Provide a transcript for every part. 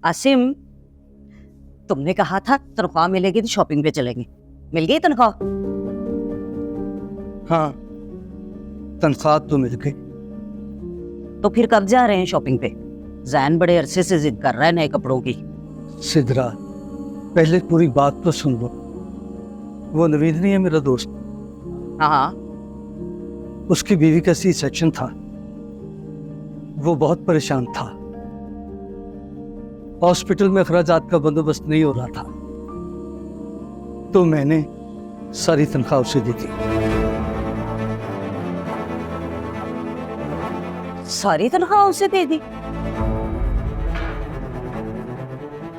आसिम, तुमने कहा था तनख्वाह मिलेगी तो शॉपिंग पे चलेंगे। मिल गई तनख्वाह? हाँ, तनख्वाह तो मिल गई। तो फिर कब जा रहे हैं शॉपिंग पे? जैन बड़े अरसे से जिद कर रहा है नए कपड़ों की। सिद्रा, पहले पूरी बात तो सुन लो। वो नवीद नहीं है मेरा दोस्त? हाँ। उसकी बीवी का सी सेक्शन था। वो बहुत परेशान था। हॉस्पिटल में अखराजात का बंदोबस्त नहीं हो रहा था, तो मैंने सारी तनख्वाह उसे दी थी। सारी तनख्वाह उसे दे दी?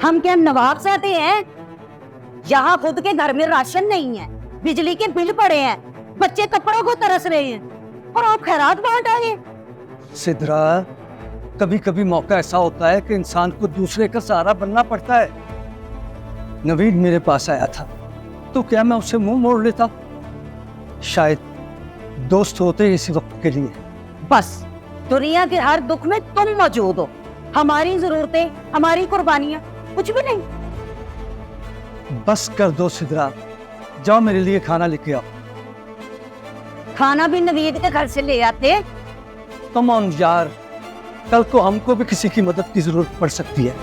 हम क्या नवाब चाहते हैं? यहाँ खुद के घर में राशन नहीं है, बिजली के बिल पड़े हैं, बच्चे कपड़ों को तरस रहे हैं और आप खैरात बांट आए। सिद्रा, कभी कभी मौका ऐसा होता है कि इंसान को दूसरे का सहारा बनना पड़ता है। नवीद मेरे पास आया था तो क्या मैं उससे मुंह मोड़ लेता? शायद दोस्त होते इसी वक्त के लिए। बस दुनिया के हर दुख में तुम मौजूद हो, हमारी जरूरतें, हमारी कुर्बानियां कुछ भी नहीं। बस कर दो सिद्रा, जाओ मेरे लिए खाना लेके आओ। खाना भी नवीद के घर से ले आते। कम ऑन यार, कल को हमको भी किसी की मदद की जरूरत पड़ सकती है।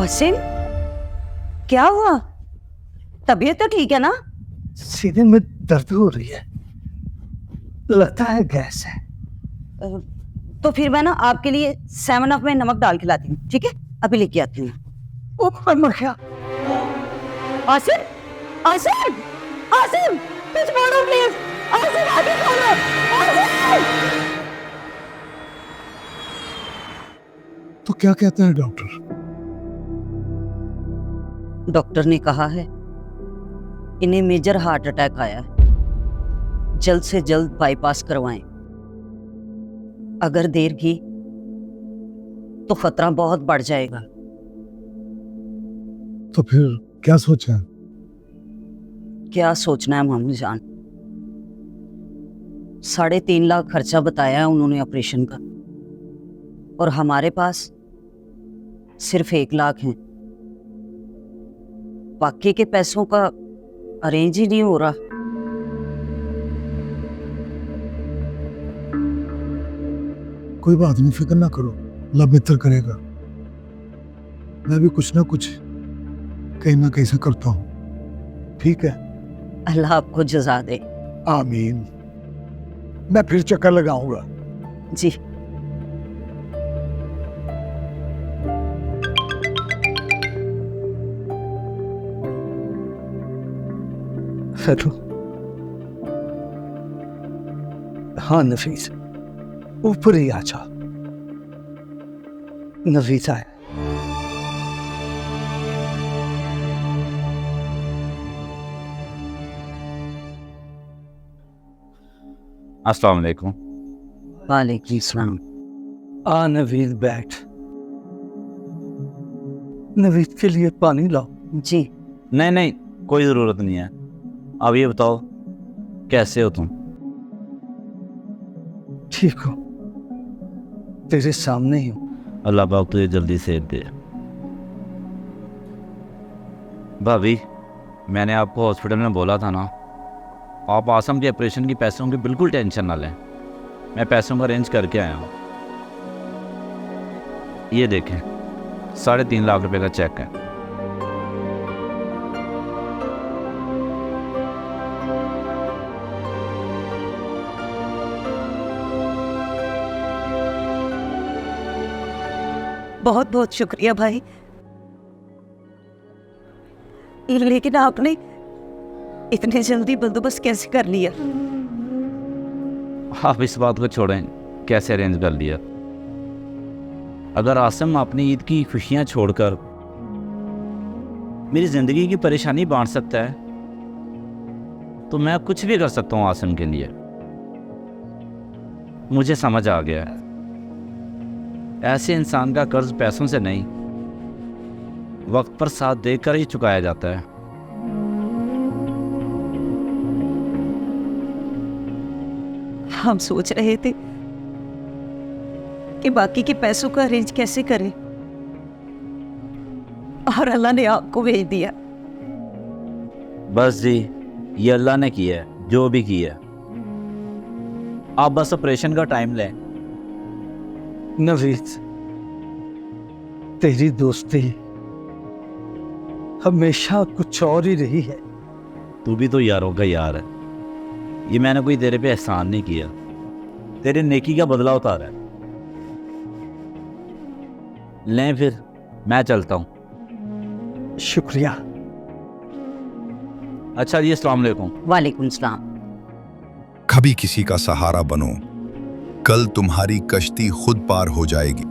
आसिम, क्या हुआ? तबीयत तो ठीक है ना? सीने में दर्द हो रही है, लगता है गैस है। तो फिर मैं ना आपके लिए 7 अप में नमक डाल खिलाती हूँ, ठीक है? अभी लेके आती हूँ। ऊपर मर गया। आसिम, आसिम, आसिम, कुछ बोलो प्लीज। आसिम, आगे बोलो। आसिम! तो क्या कहते हैं डॉक्टर? डॉक्टर ने कहा है इन्हें मेजर हार्ट अटैक आया है, जल्द से जल्द बाईपास करवाएं। अगर देर की तो खतरा बहुत बढ़ जाएगा। तो फिर क्या सोचा? क्या सोचना है मामू जान, 3.5 लाख खर्चा बताया है उन्होंने ऑपरेशन का, और हमारे पास सिर्फ 1 लाख है। बाकी के पैसों का अरेंज ही नहीं हो रहा। कोई बात नहीं, फिक्र ना करो, अल्लाह बेहतर करेगा। मैं भी कुछ ना कुछ कहीं ना कहीं से करता हूँ, ठीक है? अल्लाह आपको जज़ा दे। आमीन। मैं फिर चक्कर लगाऊंगा। जी। हेलो। हाँ नफीस, ऊपर ही आ जा। नफीस आया। अस्सलाम वालेकुम। वालेकुम सलाम। आ नवीद, बैठ। नवीद के लिए पानी लाओ। जी। नहीं नहीं, कोई ज़रूरत नहीं है। अब ये बताओ, कैसे हो तुम? ठीक हो, तेरे सामने ही हूँ। अल्लाह पाक तुझे जल्दी सेहत दे। भाभी, मैंने आपको हॉस्पिटल में बोला था ना, आप आसम के ऑपरेशन की पैसों की बिल्कुल टेंशन ना लें। मैं पैसों का अरेंज करके आया हूँ। ये देखें, 3.5 लाख रुपए का चेक है। बहुत बहुत शुक्रिया भाई, लेकिन आपने इतने जल्दी बंदोबस्त कैसे कर लिया? आप इस बात को छोड़ें, कैसे अरेंज कर लिया। अगर आसिम अपनी ईद की खुशियां छोड़कर मेरी ज़िंदगी की परेशानी बांट सकता है, तो मैं कुछ भी कर सकता हूँ आसिम के लिए। मुझे समझ आ गया है, ऐसे इंसान का कर्ज पैसों से नहीं, वक्त पर साथ देकर ही चुकाया जाता है। हम सोच रहे थे कि बाकी के पैसों का अरेंज कैसे करें, और अल्लाह ने आपको भेज दिया। बस जी, ये अल्लाह ने किया है, जो भी किया है। आप बस ऑपरेशन का टाइम लें। नवीद, तेरी दोस्ती हमेशा कुछ और ही रही है। तू भी तो यारों का यार है। ये मैंने कोई तेरे पे एहसान नहीं किया, तेरे नेकी का बदला उतारा है। लें फिर, मैं चलता हूँ। शुक्रिया। अच्छा जी, अस्सलाम वालेकुम। वालेकुम सलाम। कभी किसी का सहारा बनो, कल तुम्हारी कश्ती खुद पार हो जाएगी।